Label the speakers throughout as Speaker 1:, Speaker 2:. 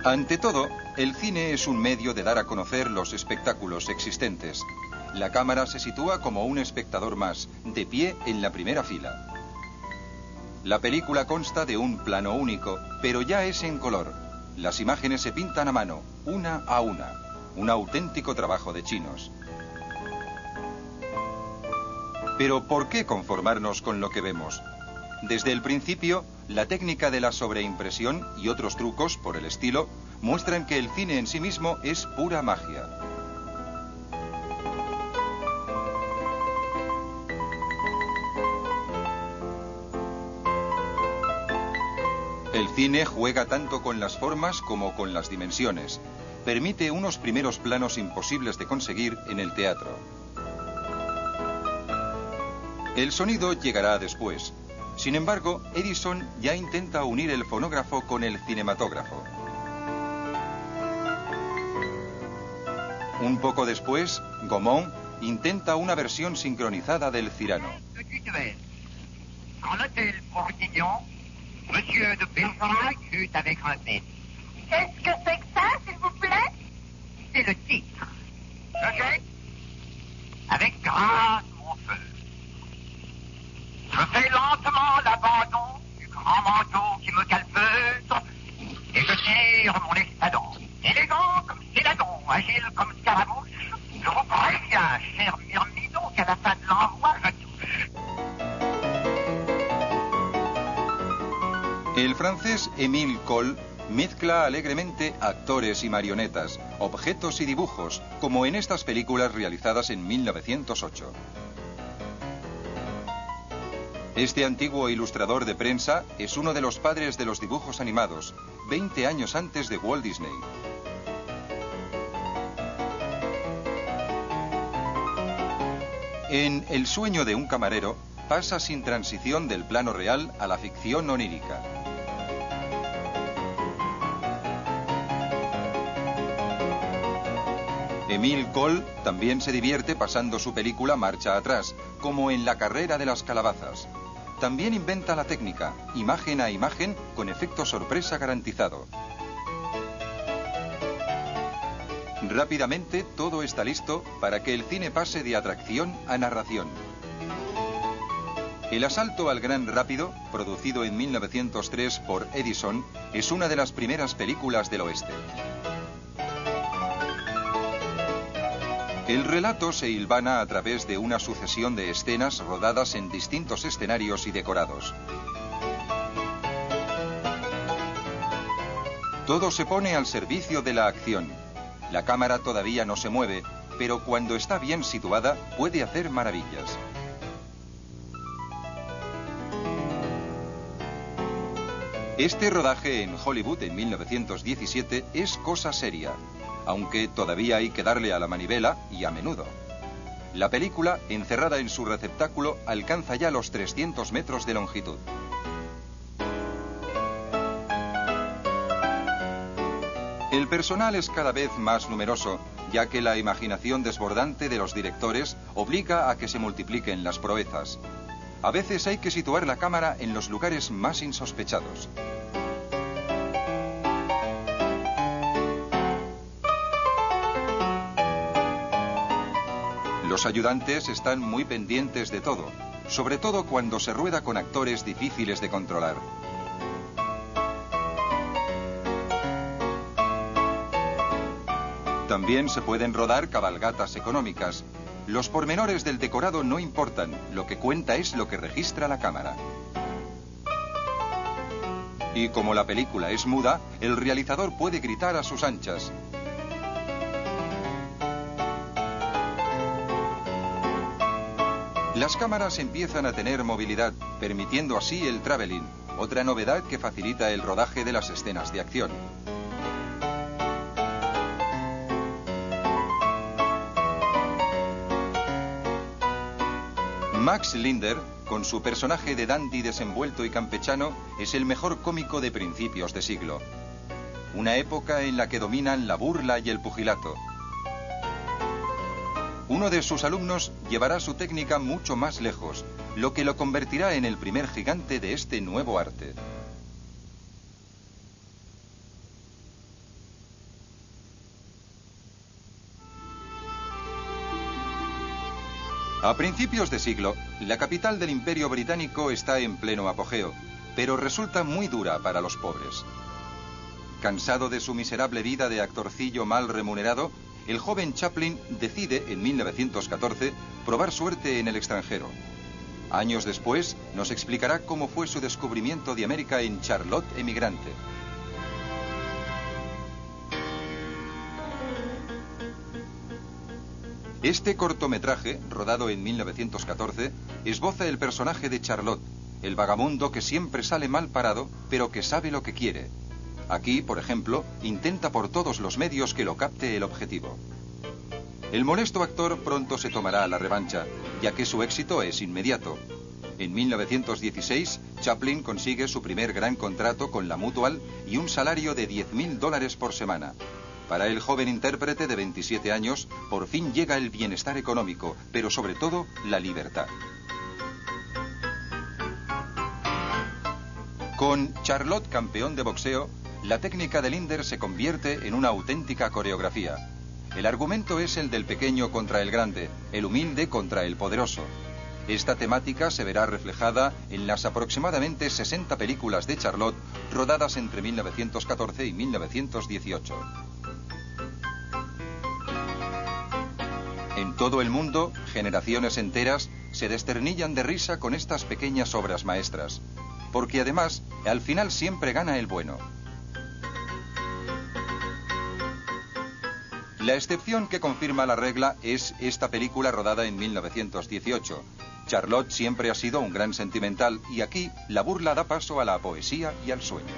Speaker 1: Ante todo, el cine es un medio de dar a conocer los espectáculos existentes. La cámara se sitúa como un espectador más, de pie en la primera fila. La película consta de un plano único, pero ya es en color. Las imágenes se pintan a mano, una a una. Un auténtico trabajo de chinos. Pero ¿por qué conformarnos con lo que vemos? Desde el principio, la técnica de la sobreimpresión y otros trucos por el estilo muestran que el cine en sí mismo es pura magia. El cine juega tanto con las formas como con las dimensiones. Permite unos primeros planos imposibles de conseguir en el teatro. El sonido llegará después. Sin embargo, Edison ya intenta unir el fonógrafo con el cinematógrafo. Un poco después, Gaumont intenta una versión sincronizada del Cyrano.
Speaker 2: Monsieur de Bergerac fut avec un bête.
Speaker 3: Qu'est-ce que c'est que ça, s'il vous plaît?
Speaker 2: C'est le titre. Ok? Avec grâce, mon feu. Je fais lentement l'abandon du grand manteau qui me calfeute et je tire mon espadon. Élégant comme Céladon, agile comme Scaramouche. Je vous préviens, cher Myrmidon, qu'à la fin de l'envoi, je touche.
Speaker 1: El francés Émile Cohl mezcla alegremente actores y marionetas, objetos y dibujos, como en estas películas realizadas en 1908. Este antiguo ilustrador de prensa es uno de los padres de los dibujos animados, 20 años antes de Walt Disney. En El sueño de un camarero, pasa sin transición del plano real a la ficción onírica. Émile Cohl también se divierte pasando su película marcha atrás, como en La carrera de las calabazas. También inventa la técnica, imagen a imagen, con efecto sorpresa garantizado. Rápidamente todo está listo para que el cine pase de atracción a narración. El asalto al Gran Rápido, producido en 1903 por Edison, es una de las primeras películas del oeste. El relato se hilvana a través de una sucesión de escenas rodadas en distintos escenarios y decorados. Todo se pone al servicio de la acción. La cámara todavía no se mueve, pero cuando está bien situada puede hacer maravillas. Este rodaje en Hollywood en 1917 es cosa seria, aunque todavía hay que darle a la manivela y a menudo. La película, encerrada en su receptáculo, alcanza ya los 300 metros de longitud. El personal es cada vez más numeroso, ya que la imaginación desbordante de los directores obliga a que se multipliquen las proezas. A veces hay que situar la cámara en los lugares más insospechados. Los ayudantes están muy pendientes de todo, sobre todo cuando se rueda con actores difíciles de controlar. También se pueden rodar cabalgatas económicas. Los pormenores del decorado no importan, lo que cuenta es lo que registra la cámara. Y como la película es muda, el realizador puede gritar a sus anchas. Las cámaras empiezan a tener movilidad, permitiendo así el traveling, otra novedad que facilita el rodaje de las escenas de acción. Max Linder, con su personaje de dandy desenvuelto y campechano, es el mejor cómico de principios de siglo. Una época en la que dominan la burla y el pugilato. Uno de sus alumnos llevará su técnica mucho más lejos, lo que lo convertirá en el primer gigante de este nuevo arte. A principios de siglo, la capital del Imperio Británico está en pleno apogeo, pero resulta muy dura para los pobres. Cansado de su miserable vida de actorcillo mal remunerado, el joven Chaplin decide, en 1914, probar suerte en el extranjero. Años después, nos explicará cómo fue su descubrimiento de América en Charlotte Emigrante. Este cortometraje, rodado en 1914, esboza el personaje de Charlotte, el vagabundo que siempre sale mal parado, pero que sabe lo que quiere. Aquí, por ejemplo, intenta por todos los medios que lo capte el objetivo. El molesto actor pronto se tomará la revancha, ya que su éxito es inmediato. En 1916, Chaplin consigue su primer gran contrato con la Mutual y un salario de $10.000 por semana. Para el joven intérprete de 27 años, por fin llega el bienestar económico, pero sobre todo la libertad. Con Charlotte campeón de boxeo, la técnica de Linder se convierte en una auténtica coreografía. El argumento es el del pequeño contra el grande, el humilde contra el poderoso. Esta temática se verá reflejada en las aproximadamente 60 películas de Charlotte rodadas entre 1914 y 1918. En todo el mundo, generaciones enteras se desternillan de risa con estas pequeñas obras maestras, porque además, al final siempre gana el bueno. La excepción que confirma la regla es esta película rodada en 1918. Charlotte siempre ha sido un gran sentimental y aquí la burla da paso a la poesía y al sueño.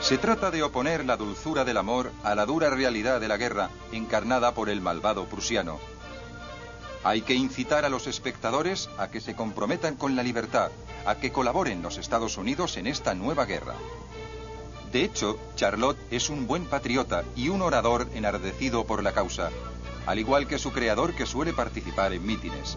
Speaker 1: Se trata de oponer la dulzura del amor a la dura realidad de la guerra, encarnada por el malvado prusiano. Hay que incitar a los espectadores a que se comprometan con la libertad, a que colaboren los Estados Unidos en esta nueva guerra. De hecho, Charlotte es un buen patriota y un orador enardecido por la causa, al igual que su creador, que suele participar en mítines.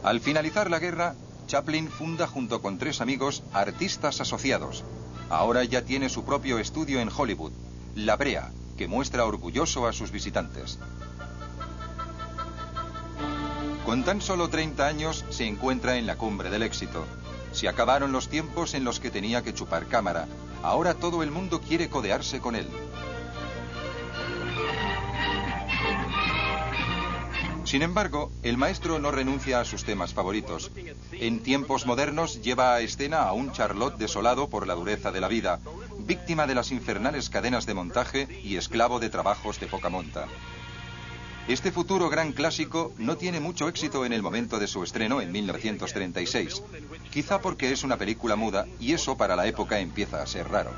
Speaker 1: Al finalizar la guerra, Chaplin funda junto con 3 amigos Artistas Asociados. Ahora ya tiene su propio estudio en Hollywood, La Brea, que muestra orgulloso a sus visitantes. Con tan solo 30 años se encuentra en la cumbre del éxito. Se acabaron los tiempos en los que tenía que chupar cámara. Ahora todo el mundo quiere codearse con él. Sin embargo, el maestro no renuncia a sus temas favoritos. En tiempos modernos lleva a escena a un Charlotte desolado por la dureza de la vida, víctima de las infernales cadenas de montaje y esclavo de trabajos de poca monta. Este futuro gran clásico no tiene mucho éxito en el momento de su estreno en 1936, quizá porque es una película muda y eso para la época empieza a ser raro.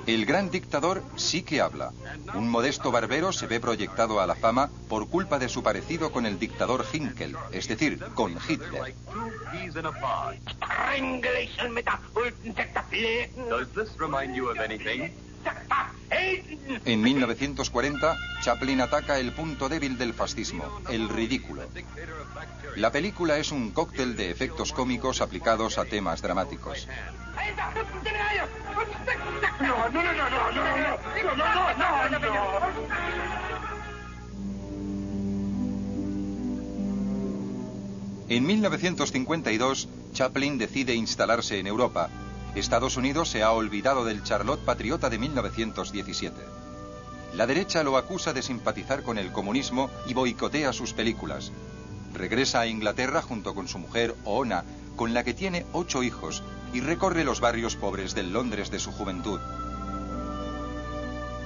Speaker 1: El gran dictador sí que habla. Un modesto barbero se ve proyectado a la fama por culpa de su parecido con el dictador Hinkel, es decir, con Hitler. En 1940, Chaplin ataca el punto débil del fascismo, el ridículo. La película es un cóctel de efectos cómicos aplicados a temas dramáticos. En 1952, Chaplin decide instalarse en Europa. Estados Unidos se ha olvidado del Charlotte patriota de 1917. La derecha lo acusa de simpatizar con el comunismo y boicotea sus películas. Regresa a Inglaterra junto con su mujer, Oona, con la que tiene 8 hijos, y recorre los barrios pobres del Londres de su juventud.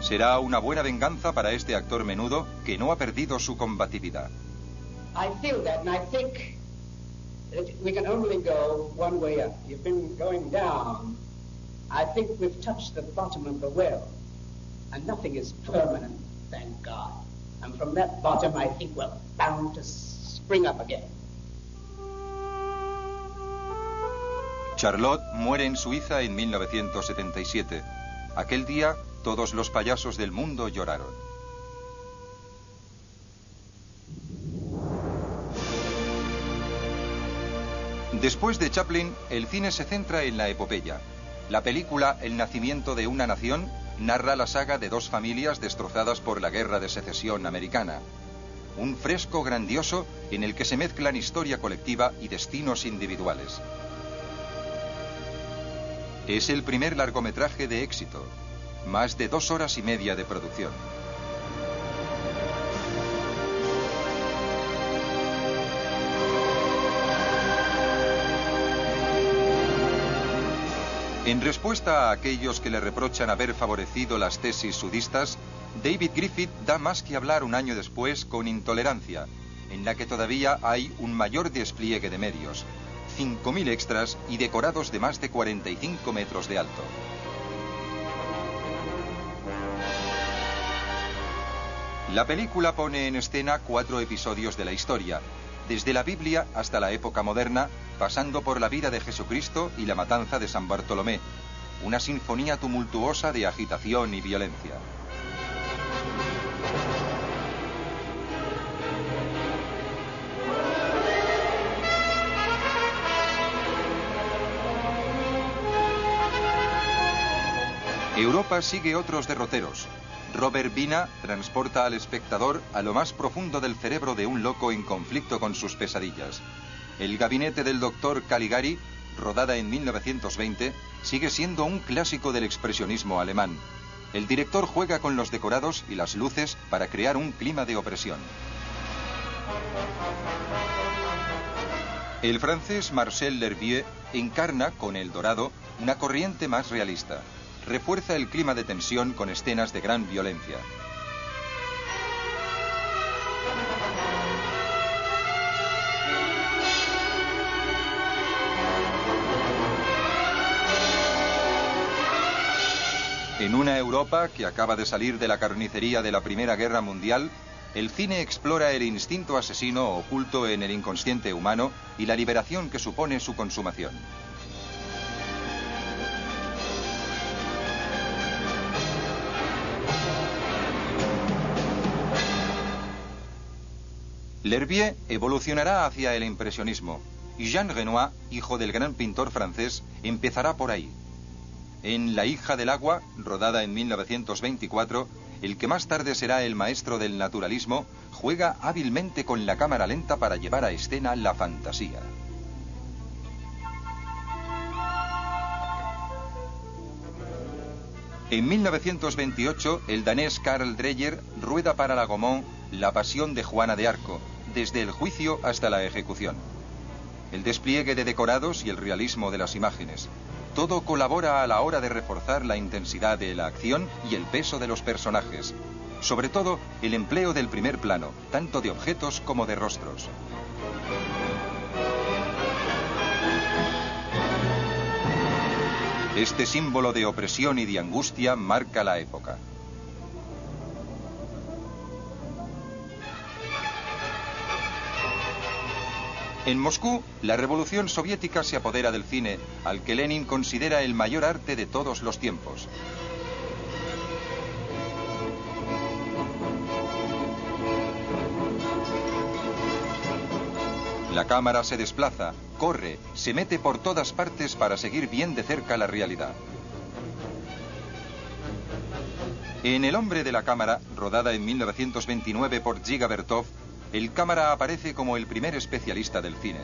Speaker 1: Será una buena venganza para este actor menudo que no ha perdido su combatividad.
Speaker 4: I feel that, and I think that we can only go one way up. You've been going down. I think we've touched the bottom of the well, and nothing is permanent, thank God. And from that bottom, I think we're bound to spring up again.
Speaker 1: Charlotte muere en Suiza en 1977. Aquel día, todos los payasos del mundo lloraron. Después de Chaplin, el cine se centra en la epopeya. La película El nacimiento de una nación narra la saga de dos familias destrozadas por la Guerra de Secesión americana. Un fresco grandioso en el que se mezclan historia colectiva y destinos individuales. Es el primer largometraje de éxito. Más de 2 horas y media de producción. En respuesta a aquellos que le reprochan haber favorecido las tesis sudistas, David Griffith da más que hablar un año después con Intolerancia, en la que todavía hay un mayor despliegue de medios, 5.000 extras y decorados de más de 45 metros de alto. La película pone en escena 4 episodios de la historia, desde la Biblia hasta la época moderna, pasando por la vida de Jesucristo y la matanza de San Bartolomé, una sinfonía tumultuosa de agitación y violencia. Europa sigue otros derroteros. Robert Vina transporta al espectador a lo más profundo del cerebro de un loco en conflicto con sus pesadillas. El gabinete del doctor Caligari, rodada en 1920, sigue siendo un clásico del expresionismo alemán. El director juega con los decorados y las luces para crear un clima de opresión. El francés Marcel L'Herbier encarna, con El Dorado, una corriente más realista. Refuerza el clima de tensión con escenas de gran violencia. En una Europa que acaba de salir de la carnicería de la Primera Guerra Mundial, el cine explora el instinto asesino oculto en el inconsciente humano y la liberación que supone su consumación. L'Herbier evolucionará hacia el impresionismo y Jean Renoir, hijo del gran pintor francés, empezará por ahí. En La hija del agua, rodada en 1924, el que más tarde será el maestro del naturalismo, juega hábilmente con la cámara lenta para llevar a escena la fantasía. En 1928, el danés Carl Dreyer rueda para la Gaumont La pasión de Juana de Arco, desde el juicio hasta la ejecución. El despliegue de decorados y el realismo de las imágenes. Todo colabora a la hora de reforzar la intensidad de la acción y el peso de los personajes. Sobre todo, el empleo del primer plano, tanto de objetos como de rostros. Este símbolo de opresión y de angustia marca la época. En Moscú, la revolución soviética se apodera del cine, al que Lenin considera el mayor arte de todos los tiempos. La cámara se desplaza, corre, se mete por todas partes para seguir bien de cerca la realidad. En El hombre de la cámara, rodada en 1929 por Dziga Vertov, el cámara aparece como el primer especialista del cine.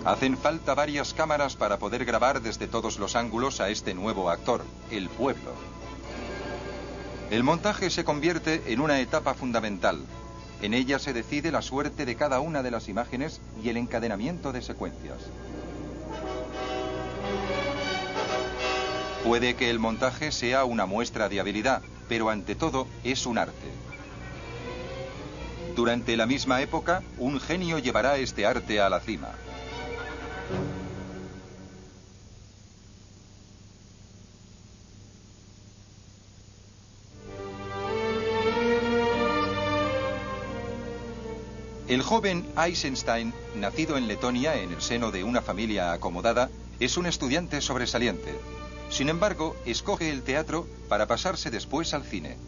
Speaker 1: Hacen falta varias cámaras para poder grabar desde todos los ángulos a este nuevo actor, el pueblo. El montaje se convierte en una etapa fundamental. En ella se decide la suerte de cada una de las imágenes y el encadenamiento de secuencias. Puede que el montaje sea una muestra de habilidad, pero ante todo es un arte. Durante la misma época, un genio llevará este arte a la cima. El joven Eisenstein, nacido en Letonia en el seno de una familia acomodada, es un estudiante sobresaliente. Sin embargo, escoge el teatro para pasarse después al cine.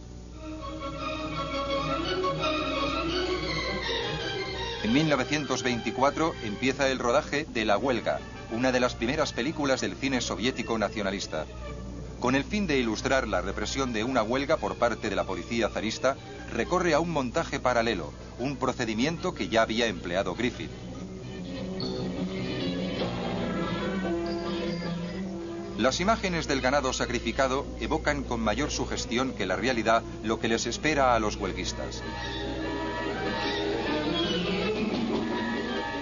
Speaker 1: En 1924 empieza el rodaje de La Huelga, una de las primeras películas del cine soviético nacionalista. Con el fin de ilustrar la represión de una huelga por parte de la policía zarista, recorre a un montaje paralelo, un procedimiento que ya había empleado Griffith. Las imágenes del ganado sacrificado evocan con mayor sugestión que la realidad lo que les espera a los huelguistas.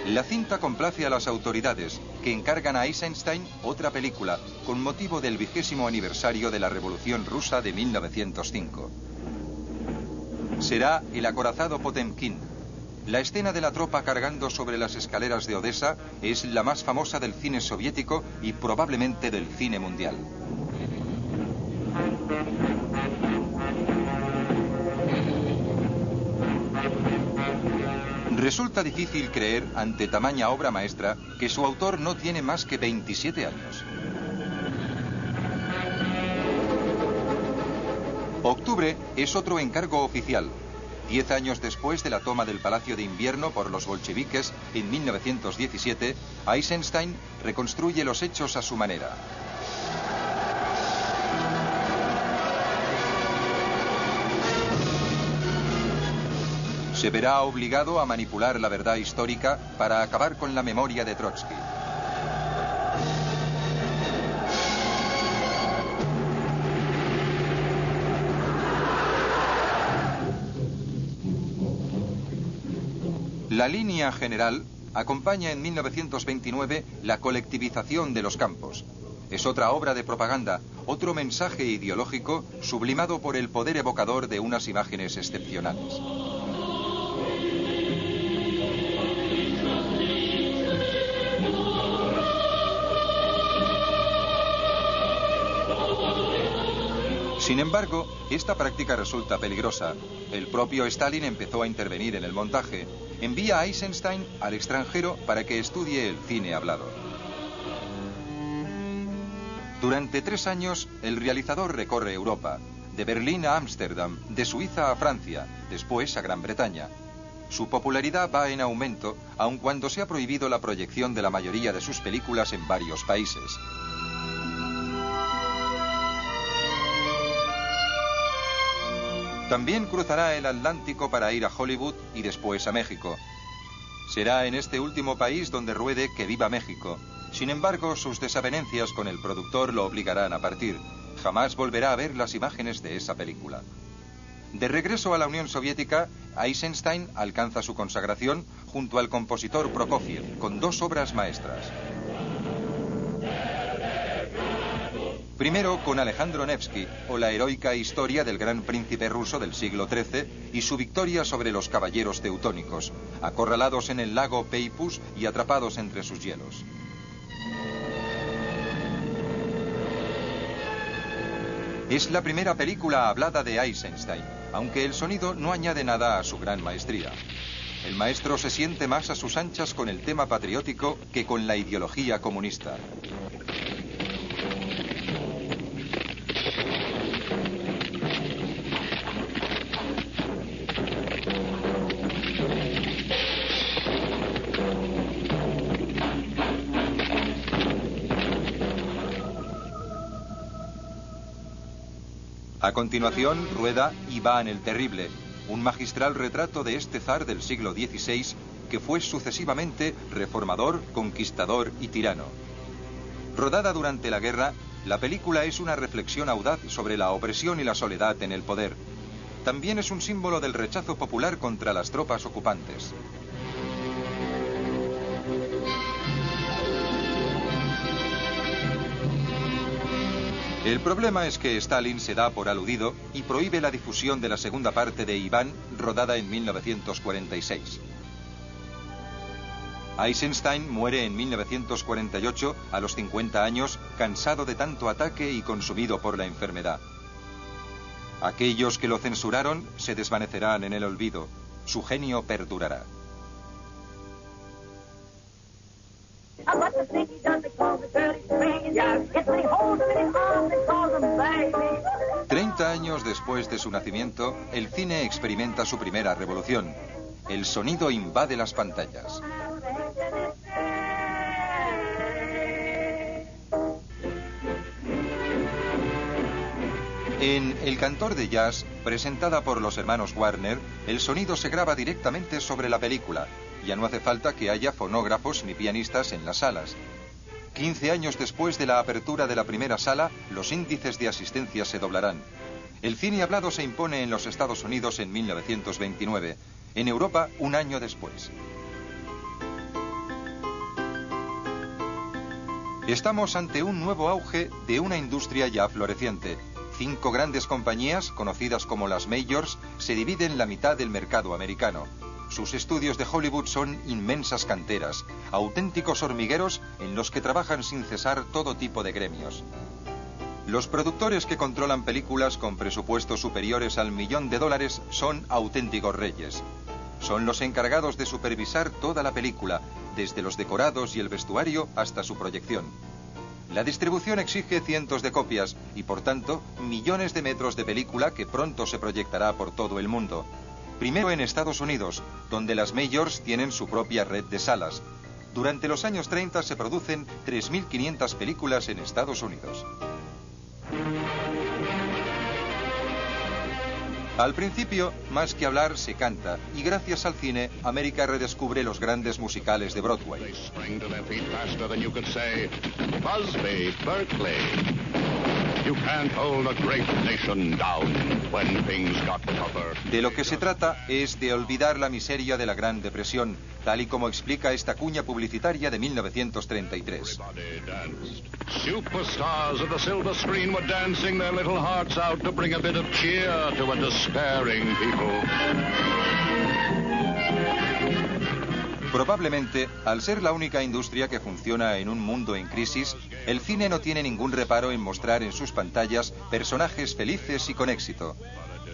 Speaker 1: La cinta complace a las autoridades, que encargan a Eisenstein otra película, con motivo del 20º aniversario de la Revolución Rusa de 1905. Será El acorazado Potemkin. La escena de la tropa cargando sobre las escaleras de Odessa es la más famosa del cine soviético y probablemente del cine mundial. Resulta difícil creer, ante tamaña obra maestra, que su autor no tiene más que 27 años. Octubre es otro encargo oficial. 10 años después de la toma del Palacio de Invierno por los bolcheviques en 1917, Eisenstein reconstruye los hechos a su manera. Se verá obligado a manipular la verdad histórica para acabar con la memoria de Trotsky. La línea general acompaña en 1929 la colectivización de los campos. Es otra obra de propaganda, otro mensaje ideológico sublimado por el poder evocador de unas imágenes excepcionales. Sin embargo, esta práctica resulta peligrosa. El propio Stalin empezó a intervenir en el montaje. Envía a Eisenstein al extranjero para que estudie el cine hablado. Durante 3 años, el realizador recorre Europa, de Berlín a Ámsterdam, de Suiza a Francia, después a Gran Bretaña. Su popularidad va en aumento, aun cuando se ha prohibido la proyección de la mayoría de sus películas en varios países. También cruzará el Atlántico para ir a Hollywood y después a México. Será en este último país donde ruede Que viva México. Sin embargo, sus desavenencias con el productor lo obligarán a partir. Jamás volverá a ver las imágenes de esa película. De regreso a la Unión Soviética, Eisenstein alcanza su consagración junto al compositor Prokofiev, con 2 obras maestras. Primero con Alejandro Nevsky, o la heroica historia del gran príncipe ruso del siglo XIII y su victoria sobre los caballeros teutónicos, acorralados en el lago Peipus y atrapados entre sus hielos. Es la primera película hablada de Eisenstein, aunque el sonido no añade nada a su gran maestría. El maestro se siente más a sus anchas con el tema patriótico que con la ideología comunista. A continuación, rueda Iván el Terrible, un magistral retrato de este zar del siglo XVI que fue sucesivamente reformador, conquistador y tirano. Rodada durante la guerra, la película es una reflexión audaz sobre la opresión y la soledad en el poder. También es un símbolo del rechazo popular contra las tropas ocupantes. El problema es que Stalin se da por aludido y prohíbe la difusión de la segunda parte de Iván, rodada en 1946. Eisenstein muere en 1948, a los 50 años, cansado de tanto ataque y consumido por la enfermedad. Aquellos que lo censuraron se desvanecerán en el olvido. Su genio perdurará. 30 años después de su nacimiento, el cine experimenta su primera revolución. El sonido invade las pantallas. En El cantor de jazz, presentada por los hermanos Warner, el sonido se graba directamente sobre la película. Ya no hace falta que haya fonógrafos ni pianistas en las salas. 15 años después de la apertura de la primera sala, los índices de asistencia se doblarán. El cine hablado se impone en los Estados Unidos en 1929, en Europa un año después. Estamos ante un nuevo auge de una industria ya floreciente. 5 grandes compañías, conocidas como las Majors, se dividen la mitad del mercado americano. Sus estudios de Hollywood son inmensas canteras, auténticos hormigueros en los que trabajan sin cesar todo tipo de gremios. Los productores que controlan películas con presupuestos superiores al $1.000.000 son auténticos reyes. Son los encargados de supervisar toda la película, desde los decorados y el vestuario hasta su proyección. La distribución exige cientos de copias y, por tanto, millones de metros de película que pronto se proyectará por todo el mundo. Primero en Estados Unidos, donde las Majors tienen su propia red de salas. Durante los años 30 se producen 3.500 películas en Estados Unidos. Al principio, más que hablar, se canta, y gracias al cine, América redescubre los grandes musicales de Broadway. De lo que se trata es de olvidar la miseria de la Gran Depresión, tal y como explica esta cuña publicitaria de 1933.
Speaker 5: Superstars of the silver screen were dancing their little hearts out to bring a bit of cheer to a despairing people.
Speaker 1: Probablemente, al ser la única industria que funciona en un mundo en crisis, el cine no tiene ningún reparo en mostrar en sus pantallas personajes felices y con éxito.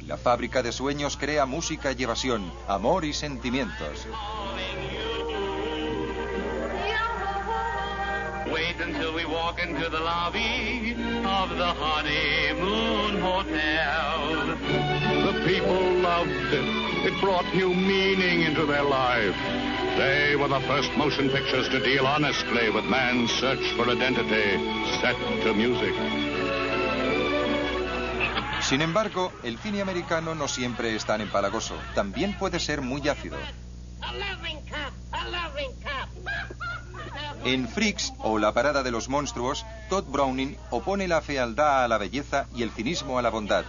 Speaker 1: La fábrica de sueños crea música y evasión, amor y sentimientos.
Speaker 6: Wait until we walk into the lobby of the honeymoon hotel.
Speaker 5: The people loved it. It brought new meaning into their life. They were the first motion pictures to deal honestly with man's search for identity, set to music.
Speaker 1: Sin embargo, el cine americano no siempre es tan empalagoso. También puede ser muy ácido. En Freaks, o La parada de los monstruos, Todd Browning opone la fealdad a la belleza y el cinismo a la bondad.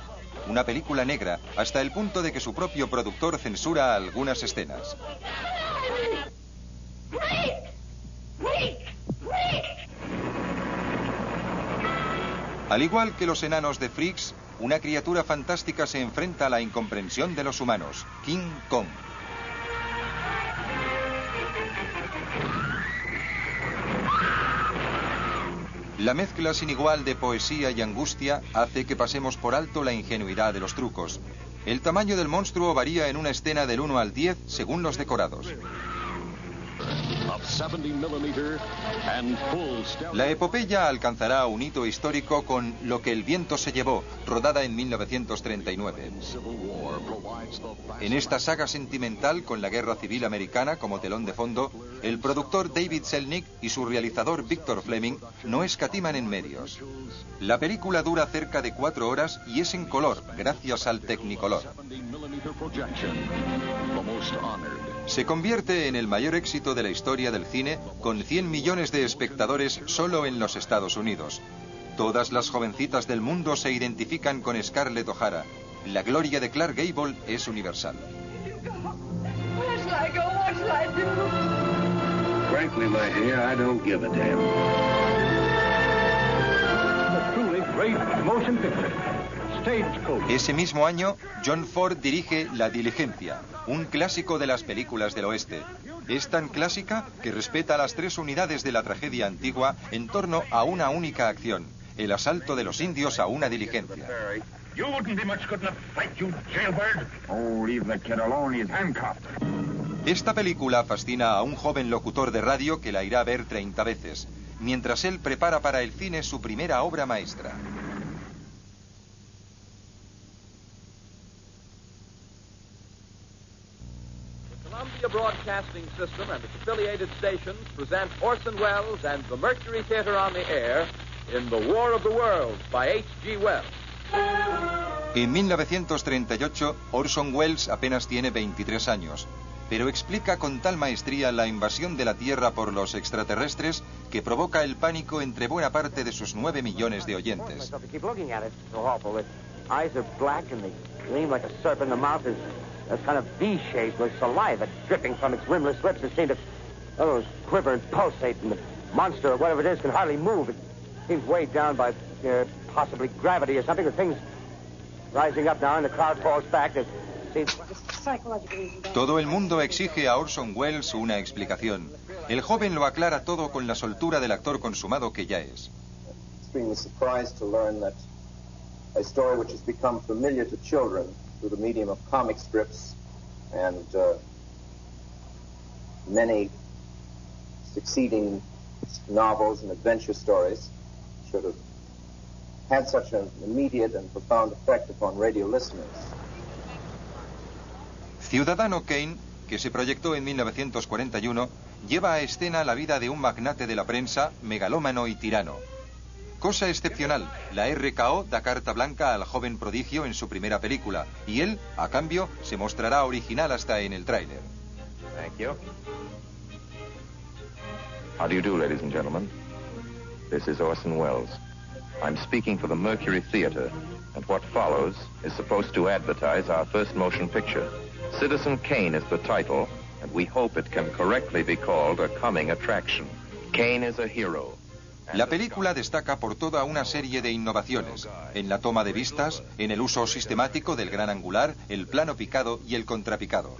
Speaker 1: Una película negra, hasta el punto de que su propio productor censura algunas escenas. Al igual que los enanos de Freaks, una criatura fantástica se enfrenta a la incomprensión de los humanos, King Kong. La mezcla sin igual de poesía y angustia hace que pasemos por alto la ingenuidad de los trucos. El tamaño del monstruo varía en una escena del 1 al 10 según los decorados. La epopeya alcanzará un hito histórico con Lo que el viento se llevó, rodada en 1939. En esta saga sentimental, con la Guerra Civil Americana como telón de fondo, el productor David Selnick y su realizador Victor Fleming no escatiman en medios. La película dura cerca de 4 horas y es en color, gracias al Technicolor. Se convierte en el mayor éxito de la historia del cine, con 100 millones de espectadores solo en los Estados Unidos. Todas las jovencitas del mundo se identifican con Scarlett O'Hara. La gloria de Clark Gable es universal.
Speaker 5: Frankly, my dear, I don't give a damn.
Speaker 7: A truly great motion picture.
Speaker 1: Ese mismo año, John Ford dirige La diligencia, un clásico de las películas del oeste. Es tan clásica que respeta las 3 unidades de la tragedia antigua en torno a una única acción, el asalto de los indios a una diligencia.
Speaker 7: You wouldn't be much good in a fight, you jailbird.
Speaker 5: Oh, leave the kid alone, he's handcuffed.
Speaker 1: Esta película fascina a un joven locutor de radio que la irá a ver 30 veces, mientras él prepara para el cine su primera obra maestra.
Speaker 8: The Columbia Broadcasting System and its affiliated stations present Orson Welles and the Mercury Theater on the Air in The War of the Worlds by H.G. Wells.
Speaker 1: En 1938, Orson Welles apenas tiene 23 años, pero explica con tal maestría la invasión de la Tierra por los extraterrestres que provoca el pánico entre buena parte de sus 9 millones de oyentes. Todo el mundo exige a Orson Welles una explicación. El joven lo aclara todo con la soltura del actor consumado que ya es.
Speaker 9: Extremely surprised to learn that a story which has become familiar to children through the medium of comic strips and many succeeding novels and adventure stories should have had such an immediate and profound effect upon radio listeners.
Speaker 1: Ciudadano Kane, que se proyectó en 1941, lleva a escena la vida de un magnate de la prensa, megalómano y tirano. Cosa excepcional, la RKO da carta blanca al joven prodigio en su primera película, y él, a cambio, se mostrará original hasta en el tráiler.
Speaker 10: Thank you. How do you do, ladies and gentlemen? This is Orson Welles. I'm speaking for the Mercury Theater, and what follows is supposed to advertise our first motion picture. Citizen Kane is the title, and we hope it can correctly be called a coming attraction. Kane is a hero.
Speaker 1: La película destaca por toda una serie de innovaciones, en la toma de vistas, en el uso sistemático del gran angular, el plano picado y el contrapicado.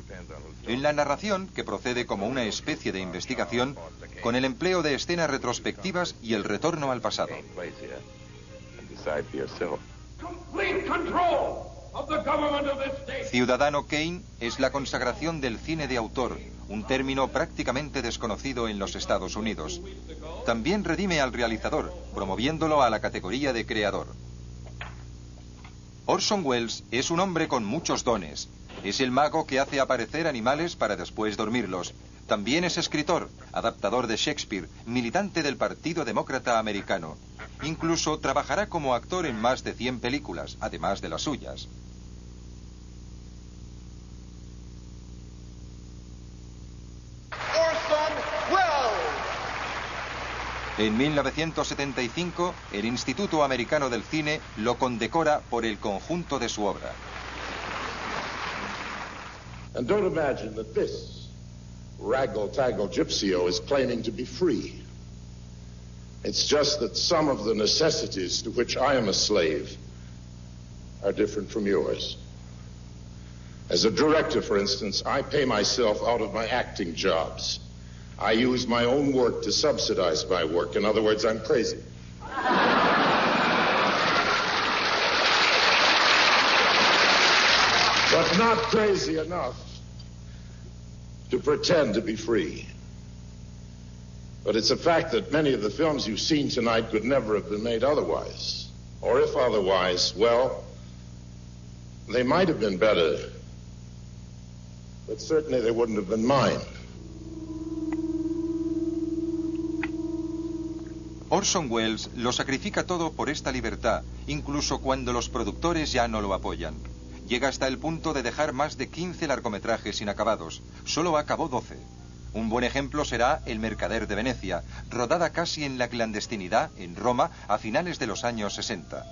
Speaker 1: En la narración, que procede como una especie de investigación, con el empleo de escenas retrospectivas y el retorno al pasado. Ciudadano Kane es la consagración del cine de autor, un término prácticamente desconocido en los Estados Unidos. También redime al realizador, promoviéndolo a la categoría de creador. Orson Welles es un hombre con muchos dones. Es el mago que hace aparecer animales para después dormirlos. También es escritor, adaptador de Shakespeare, militante del Partido Demócrata Americano. Incluso trabajará como actor en más de 100 películas, además de las suyas.
Speaker 11: Orson Welles.
Speaker 1: En 1975, el Instituto Americano del Cine lo condecora por el conjunto de su obra.
Speaker 12: And don't imagine that this raggle-taggle gypsyo is claiming to be free. It's just that some of the necessities to which I am a slave are different from yours. As a director, for instance, I pay myself out of my acting jobs. I use my own work to subsidize my work. In other words, I'm crazy. But not crazy enough to pretend to be free. But it's a fact that many of the films you've seen tonight could never have been made otherwise. Or if otherwise, well, they might have been better, but certainly they wouldn't have been mine.
Speaker 1: Orson Welles lo sacrifica todo por esta libertad, incluso cuando los productores ya no lo apoyan. Llega hasta el punto de dejar más de 15 largometrajes inacabados. Solo acabó 12. Un buen ejemplo será El mercader de Venecia, rodada casi en la clandestinidad en Roma a finales de los años 60.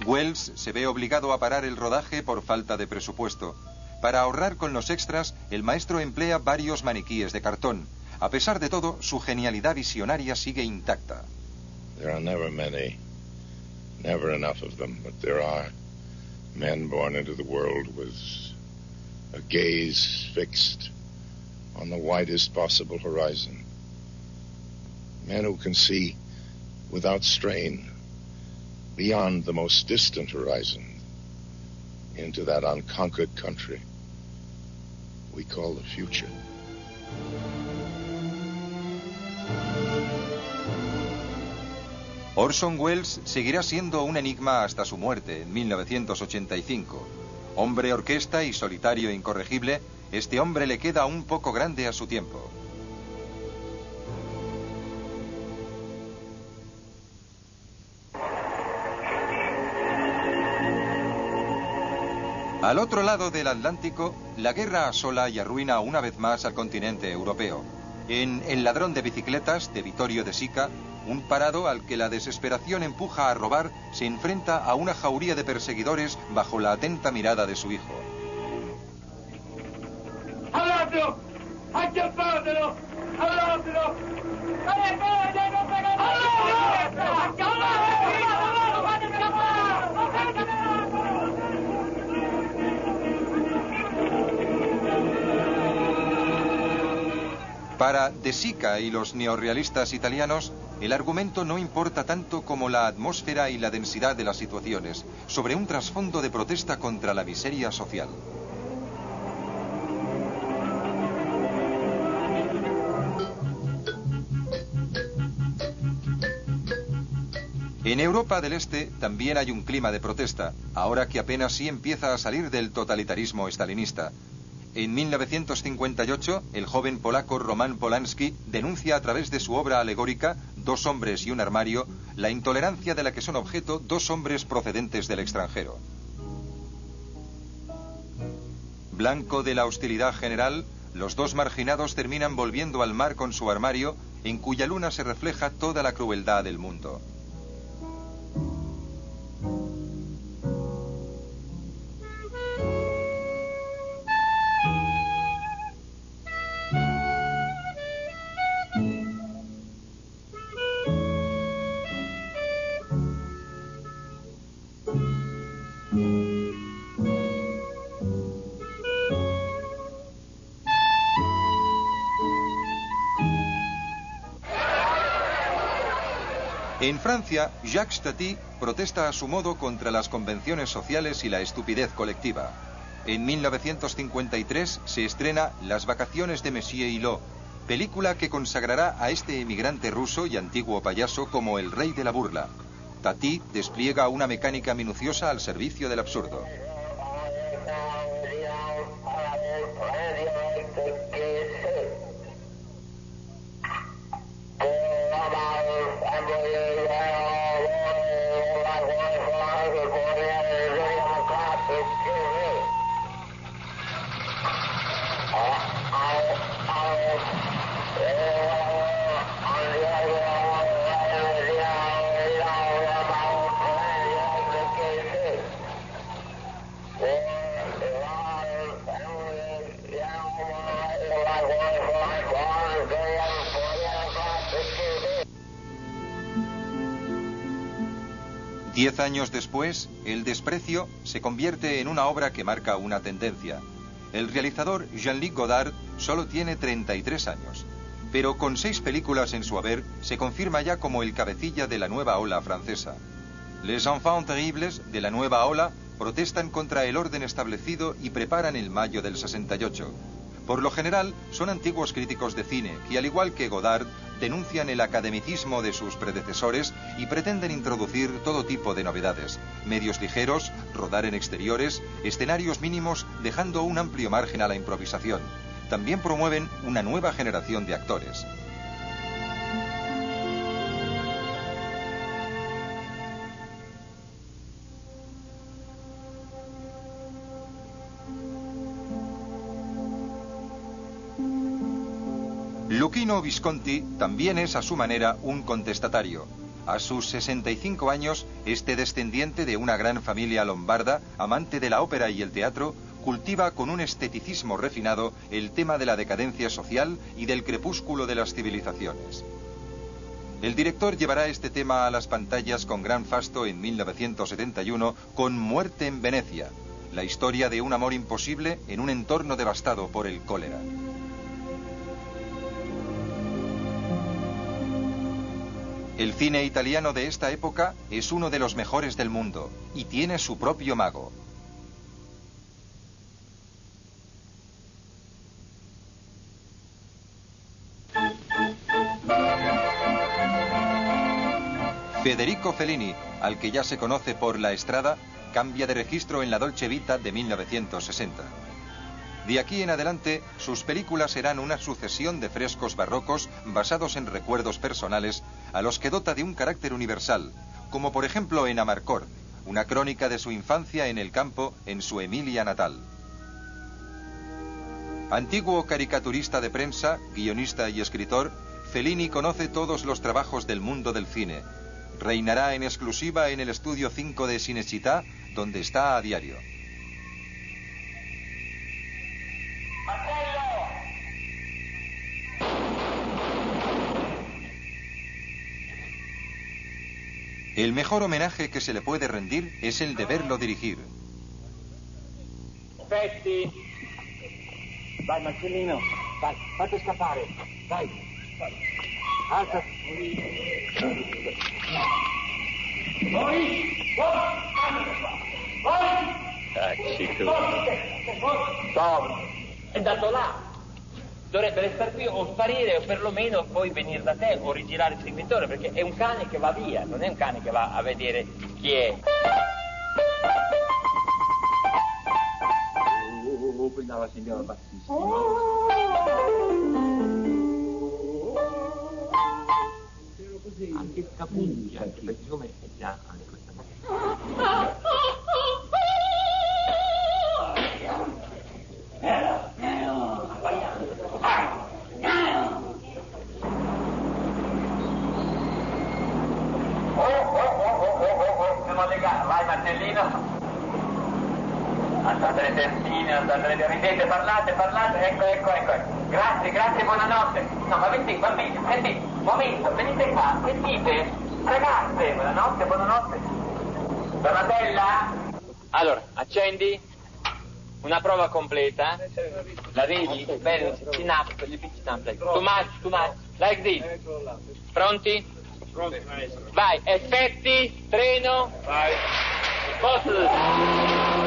Speaker 1: Welles se ve obligado a parar el rodaje por falta de presupuesto. Para ahorrar con los extras, el maestro emplea varios maniquíes de cartón. A pesar de todo, su genialidad visionaria sigue intacta.
Speaker 12: There are never many, never enough of them, but there are men born into the world with a gaze fixed on the widest possible horizon. Men who can see without strain beyond the most distant horizon, into that unconquered country we call the future.
Speaker 1: Orson Welles seguirá siendo un enigma hasta su muerte en 1985. Hombre orquesta y solitario e incorregible, este hombre le queda un poco grande a su tiempo. Al otro lado del Atlántico, la guerra asola y arruina una vez más al continente europeo. En El ladrón de bicicletas, de Vittorio De Sica, un parado al que la desesperación empuja a robar se enfrenta a una jauría de perseguidores bajo la atenta mirada de su hijo.
Speaker 13: ¡Habladlo! ¡Hay que hablarlo! ¡Habladlo!
Speaker 1: Para De Sica y los neorrealistas italianos, el argumento no importa tanto como la atmósfera y la densidad de las situaciones, sobre un trasfondo de protesta contra la miseria social. En Europa del Este también hay un clima de protesta, ahora que apenas sí empieza a salir del totalitarismo stalinista. En 1958, el joven polaco Roman Polanski denuncia a través de su obra alegórica, Dos hombres y un armario, la intolerancia de la que son objeto dos hombres procedentes del extranjero. Blanco de la hostilidad general, los dos marginados terminan volviendo al mar con su armario, en cuya luna se refleja toda la crueldad del mundo. En Francia, Jacques Tati protesta a su modo contra las convenciones sociales y la estupidez colectiva. En 1953 se estrena Las vacaciones de Monsieur Hulot, película que consagrará a este emigrante ruso y antiguo payaso como el rey de la burla. Tati despliega una mecánica minuciosa al servicio del absurdo. Diez años después, El desprecio se convierte en una obra que marca una tendencia. El realizador Jean-Luc Godard solo tiene 33 años, pero con 6 películas en su haber se confirma ya como el cabecilla de la nueva ola francesa. Les enfants terribles de la nueva ola protestan contra el orden establecido y preparan el mayo del 68. Por lo general, son antiguos críticos de cine que, al igual que Godard, denuncian el academicismo de sus predecesores y pretenden introducir todo tipo de novedades. Medios ligeros, rodar en exteriores, escenarios mínimos, dejando un amplio margen a la improvisación. También promueven una nueva generación de actores. Luchino Visconti también es a su manera un contestatario. A sus 65 años, este descendiente de una gran familia lombarda, amante de la ópera y el teatro, cultiva con un esteticismo refinado el tema de la decadencia social y del crepúsculo de las civilizaciones. El director llevará este tema a las pantallas con gran fasto en 1971 con Muerte en Venecia, la historia de un amor imposible en un entorno devastado por el cólera. El cine italiano de esta época es uno de los mejores del mundo y tiene su propio mago. Federico Fellini, al que ya se conoce por La Strada, cambia de registro en la Dolce Vita de 1960. De aquí en adelante, sus películas serán una sucesión de frescos barrocos basados en recuerdos personales a los que dota de un carácter universal, como por ejemplo en Amarcord, una crónica de su infancia en el campo en su Emilia natal. Antiguo caricaturista de prensa, guionista y escritor, Fellini conoce todos los trabajos del mundo del cine. Reinará en exclusiva en el estudio 5 de Cinecittà, donde está a diario. El mejor homenaje que se le puede rendir es el de verlo dirigir.
Speaker 13: Aspetti. Vai Marcellino, vai, fate scappare, vai. Alza.
Speaker 2: Tom, è andato là. Dovrebbe restare qui o sparire o perlomeno poi venire da te o rigirare il seguitore, perché è un cane che va via, non è un cane che va a vedere chi è.
Speaker 13: Brindava signora bassissima. Così. Anche Capugli, anche perché siccome è già anche questa cosa.
Speaker 2: Siamo legati, vai Marcellino. Alzate le testine, ridete, parlate, ecco. Grazie, buonanotte. No, ma senti, bambini, senti, momento, venite qua, sentite? Ragazze, buonanotte. Donatella? Allora, accendi. Una prova completa. La vedi? Bene, chin up, too much, like this. Pronti?
Speaker 13: Pronti, maestro.
Speaker 2: Vai, effetti, treno.
Speaker 13: Vai.
Speaker 2: Posto.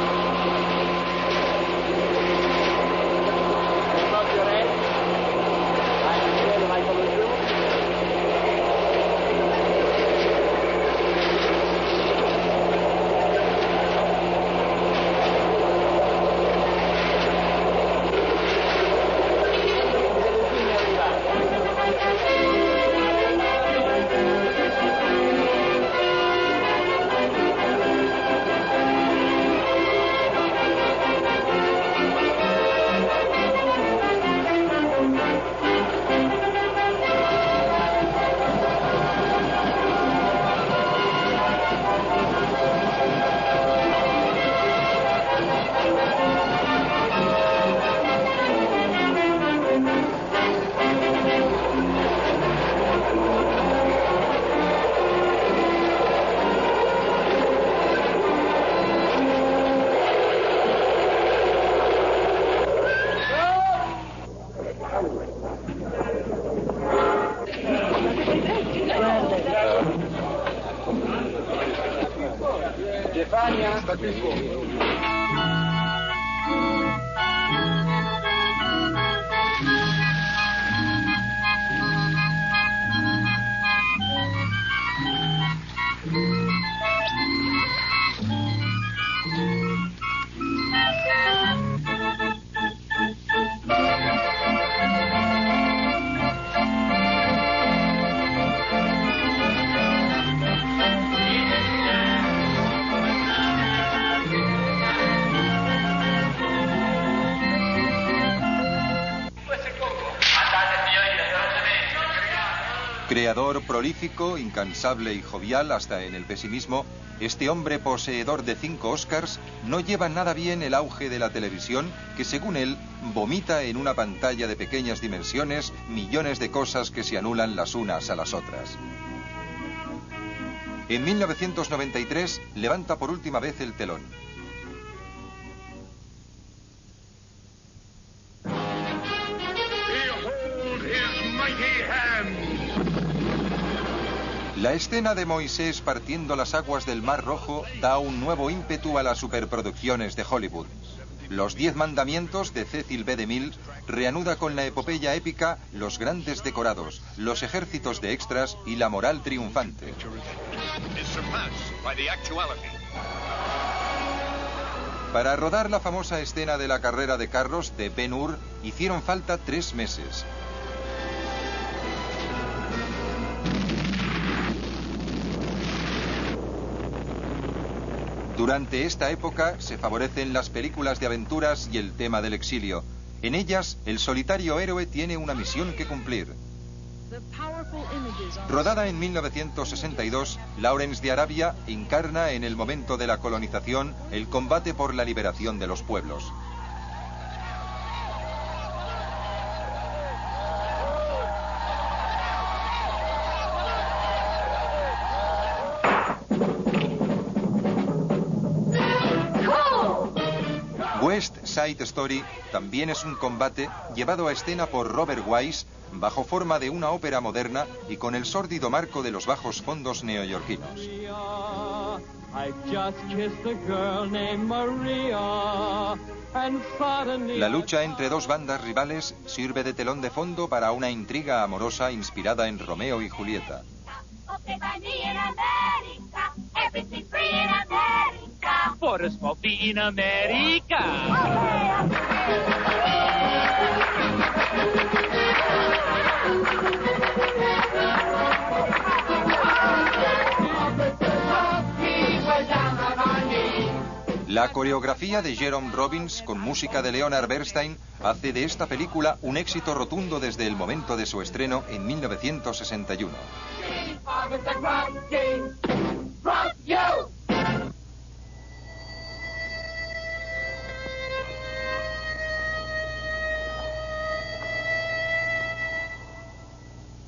Speaker 13: Stefania, sta qui fuori.
Speaker 1: Creador prolífico, incansable y jovial hasta en el pesimismo, este hombre poseedor de 5 Oscars no lleva nada bien el auge de la televisión que, según él, vomita en una pantalla de pequeñas dimensiones millones de cosas que se anulan las unas a las otras. En 1993 levanta por última vez el telón. La escena de Moisés partiendo las aguas del Mar Rojo da un nuevo ímpetu a las superproducciones de Hollywood. Los 10 mandamientos de Cecil B. DeMille reanuda con la epopeya épica los grandes decorados, los ejércitos de extras y la moral triunfante. Para rodar la famosa escena de la carrera de carros de Ben-Hur hicieron falta 3 meses. Durante esta época se favorecen las películas de aventuras y el tema del exilio. En ellas, el solitario héroe tiene una misión que cumplir. Rodada en 1962, Lawrence de Arabia encarna en el momento de la colonización el combate por la liberación de los pueblos. West Side Story también es un combate llevado a escena por Robert Wise bajo forma de una ópera moderna y con el sórdido marco de los bajos fondos neoyorquinos. La lucha entre 2 bandas rivales sirve de telón de fondo para una intriga amorosa inspirada en Romeo y Julieta.
Speaker 6: For a smoky in America.
Speaker 1: La coreografía de Jerome Robbins con música de Leonard Bernstein hace de esta película un éxito rotundo desde el momento de su estreno en 1961.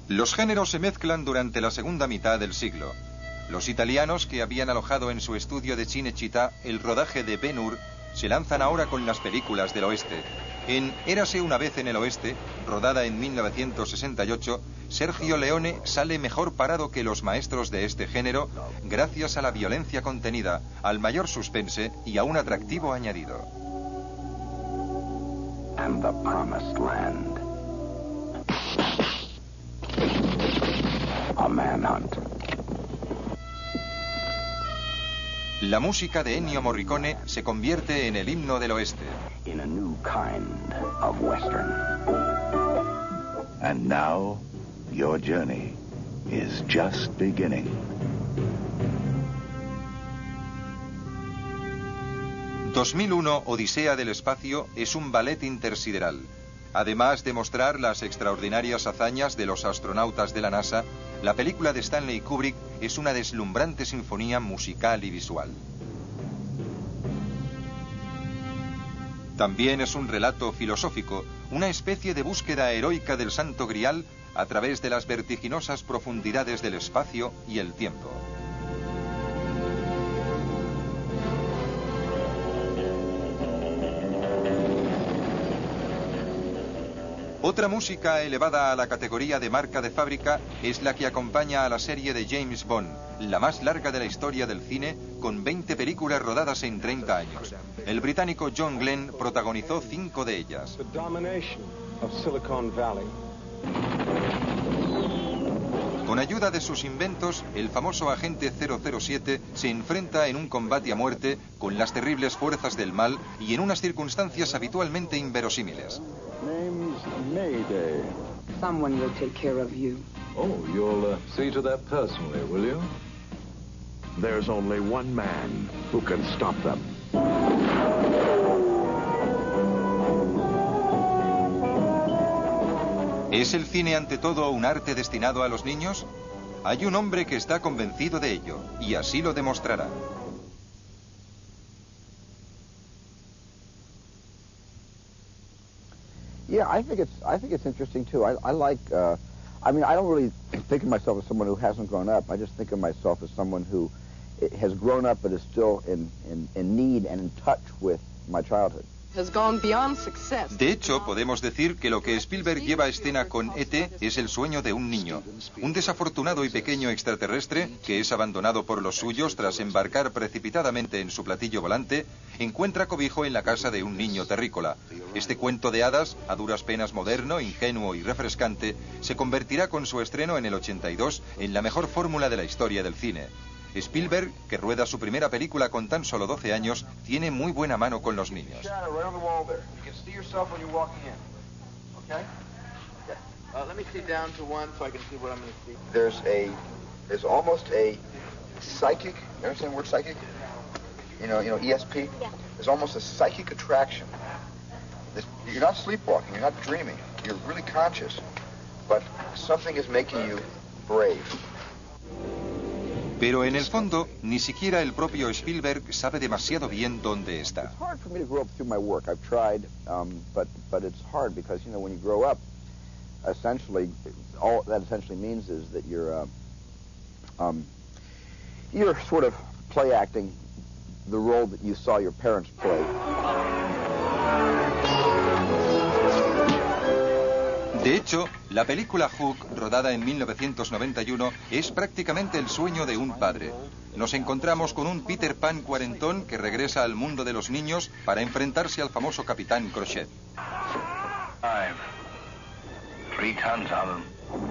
Speaker 1: Los géneros se mezclan durante la segunda mitad del siglo. Los italianos, que habían alojado en su estudio de Cinecittà el rodaje de Ben-Hur, se lanzan ahora con las películas del oeste. En Érase una vez en el oeste, rodada en 1968, Sergio Leone sale mejor parado que los maestros de este género gracias a la violencia contenida, al mayor suspense y a un atractivo añadido.
Speaker 14: And the promised land. A manhunt.
Speaker 1: La música de Ennio Morricone se convierte en el himno del oeste.
Speaker 14: In a new kind of western.
Speaker 15: And now, your journey is just beginning.
Speaker 1: «2001, Odisea del espacio» es un ballet intersideral. Además de mostrar las extraordinarias hazañas de los astronautas de la NASA, la película de Stanley Kubrick es una deslumbrante sinfonía musical y visual. También es un relato filosófico, una especie de búsqueda heroica del Santo Grial a través de las vertiginosas profundidades del espacio y el tiempo. Otra música elevada a la categoría de marca de fábrica es la que acompaña a la serie de James Bond, la más larga de la historia del cine, con 20 películas rodadas en 30 años. El británico John Glenn protagonizó 5 de ellas. Con ayuda de sus inventos, el famoso agente 007 se enfrenta en un combate a muerte con las terribles fuerzas del mal y en unas circunstancias habitualmente inverosímiles.
Speaker 16: Name's Mayday.
Speaker 17: Someone will take care of you.
Speaker 16: Oh, you'll see to that personally, will you? There's only one man who can stop them.
Speaker 1: ¿Es el cine ante todo un arte destinado a los niños? Hay un hombre que está convencido de ello, y así lo demostrará.
Speaker 18: Yeah, I think it's interesting too. I like. I mean, I don't really think of myself as someone who hasn't grown up. I just think of myself as someone who has grown up but is still in need and in touch with my childhood.
Speaker 1: De hecho, podemos decir que lo que Spielberg lleva a escena con E.T. es el sueño de un niño, un desafortunado y pequeño extraterrestre que es abandonado por los suyos tras embarcar precipitadamente en su platillo volante, encuentra cobijo en la casa de un niño terrícola. Este cuento de hadas, a duras penas moderno, ingenuo y refrescante, se convertirá con su estreno en el 82 en la mejor fórmula de la historia del cine. Spielberg, que rueda su primera película con tan solo 12 años, tiene muy buena mano con los niños.
Speaker 19: There's almost a psychic, you understand the word psychic? You know, ESP? Yeah. There's almost a psychic attraction. You're not sleepwalking, you're not dreaming, you're really conscious, but something is making you brave.
Speaker 1: Pero en el fondo, ni siquiera el propio Spielberg sabe demasiado bien dónde está.
Speaker 18: It's hard for me to grow up through my work. I've tried, but it's hard because, you know, when you grow up, essentially, all that essentially means is that you're sort of play acting the role that you saw your parents play.
Speaker 1: De hecho, la película Hook, rodada en 1991, es prácticamente el sueño de un padre. Nos encontramos con un Peter Pan cuarentón que regresa al mundo de los niños para enfrentarse al famoso Capitán Crochet.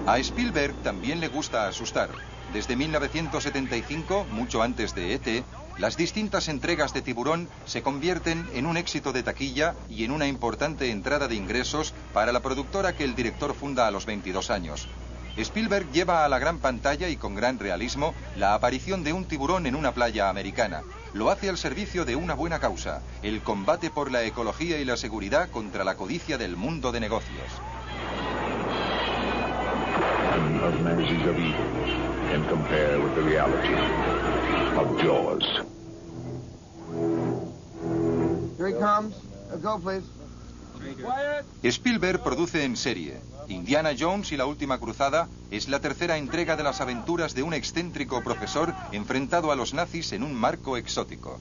Speaker 1: A Spielberg también le gusta asustar. Desde 1975, mucho antes de E.T., las distintas entregas de Tiburón se convierten en un éxito de taquilla y en una importante entrada de ingresos para la productora que el director funda a los 22 años. Spielberg lleva a la gran pantalla y con gran realismo la aparición de un tiburón en una playa americana. Lo hace al servicio de una buena causa, el combate por la ecología y la seguridad contra la codicia del mundo de negocios.
Speaker 5: Can compare with the reality of Jaws.
Speaker 11: Here he comes. Go, please.
Speaker 1: Spielberg produce en serie. Indiana Jones y la última cruzada es la tercera entrega de las aventuras de un excéntrico profesor enfrentado a los nazis en un marco exótico.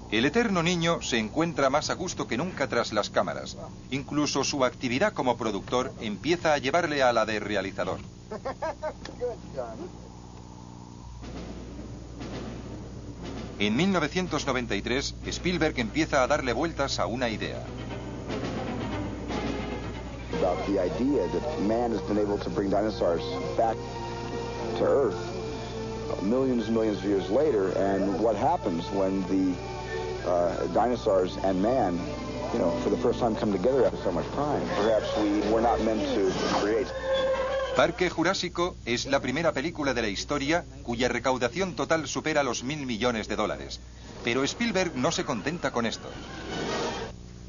Speaker 1: El eterno niño se encuentra más a gusto que nunca tras las cámaras. Incluso su actividad como productor empieza a llevarle a la de realizador. En 1993, Spielberg empieza a darle vueltas a una idea.
Speaker 18: About the idea that man has been able to bring dinosaurs back to Earth millions and millions of years later, and what happens when the dinosaurs and man, you know, for the first time come together after so much time. Perhaps we were not meant to create.
Speaker 1: Parque Jurásico es la primera película de la historia cuya recaudación total supera los $1.000 millones. Pero Spielberg no se contenta con esto.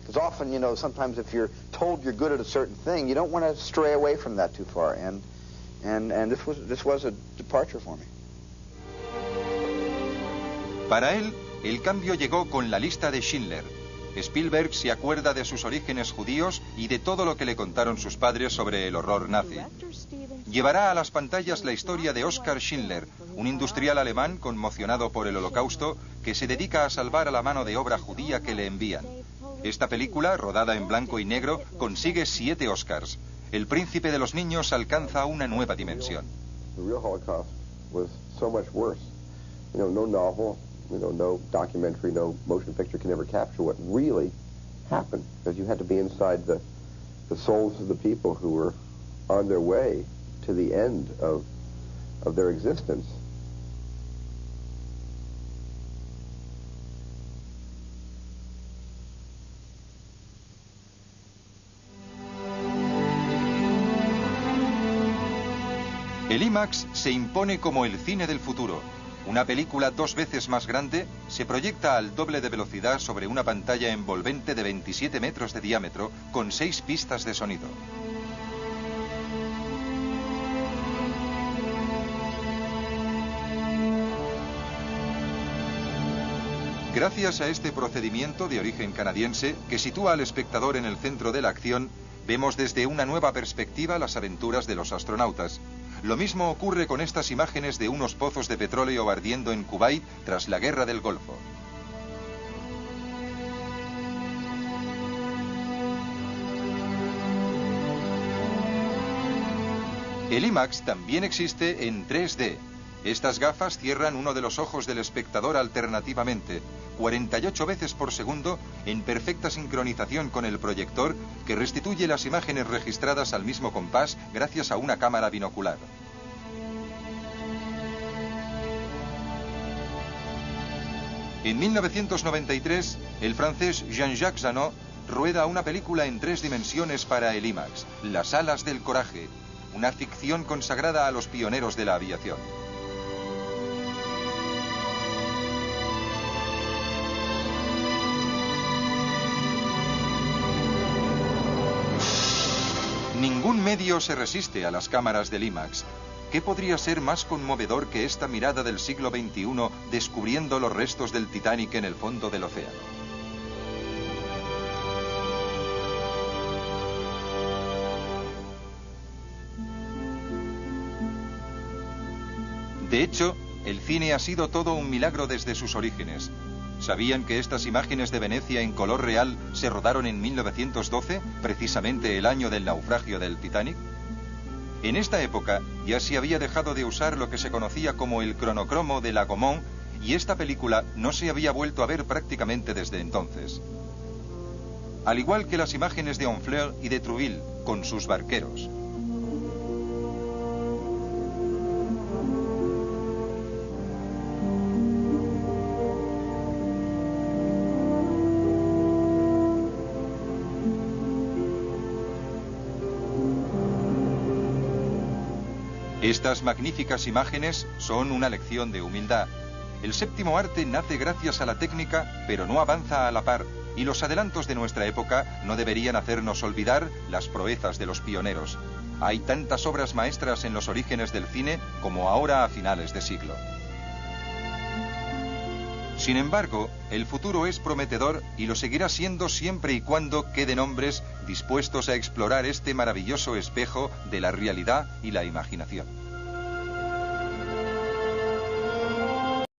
Speaker 19: Because often, you know, sometimes if you're told you're good at a certain thing, you don't want to stray away from that too far. And this was a departure for me.
Speaker 1: Para él, el cambio llegó con La lista de Schindler. Spielberg se acuerda de sus orígenes judíos y de todo lo que le contaron sus padres sobre el horror nazi. Llevará a las pantallas la historia de Oskar Schindler, un industrial alemán conmocionado por el Holocausto que se dedica a salvar a la mano de obra judía que le envían. Esta película, rodada en blanco y negro, consigue 7 Oscars. El príncipe de los niños alcanza una nueva dimensión.
Speaker 20: The real Holocaust was so much worse. You know, no novel, you know, no documentary, no motion picture can ever capture what really happened, because you had to be inside the souls of the people who were on their way to the end of their existence.
Speaker 1: El IMAX se impone como el cine del futuro. Una película 2 veces más grande se proyecta al doble de velocidad sobre una pantalla envolvente de 27 metros de diámetro con 6 pistas de sonido. Gracias a este procedimiento de origen canadiense, que sitúa al espectador en el centro de la acción, vemos desde una nueva perspectiva las aventuras de los astronautas. Lo mismo ocurre con estas imágenes de unos pozos de petróleo ardiendo en Kuwait tras la Guerra del Golfo. El IMAX también existe en 3D. Estas gafas cierran uno de los ojos del espectador alternativamente, 48 veces por segundo, en perfecta sincronización con el proyector, que restituye las imágenes registradas al mismo compás gracias a una cámara binocular. En 1993, el francés Jean-Jacques Zanot rueda una película en 3 dimensiones para el IMAX, Las alas del coraje, una ficción consagrada a los pioneros de la aviación. Ningún medio se resiste a las cámaras del IMAX. ¿Qué podría ser más conmovedor que esta mirada del siglo XXI descubriendo los restos del Titanic en el fondo del océano? De hecho, el cine ha sido todo un milagro desde sus orígenes. ¿Sabían que estas imágenes de Venecia en color real se rodaron en 1912, precisamente el año del naufragio del Titanic? En esta época ya se había dejado de usar lo que se conocía como el cronocromo de la Gaumont, y esta película no se había vuelto a ver prácticamente desde entonces. Al igual que las imágenes de Honfleur y de Trouville, con sus barqueros. Estas magníficas imágenes son una lección de humildad. El séptimo arte nace gracias a la técnica, pero no avanza a la par, y los adelantos de nuestra época no deberían hacernos olvidar las proezas de los pioneros. Hay tantas obras maestras en los orígenes del cine como ahora a finales de siglo. Sin embargo, el futuro es prometedor y lo seguirá siendo siempre y cuando queden hombres dispuestos a explorar este maravilloso espejo de la realidad y la imaginación.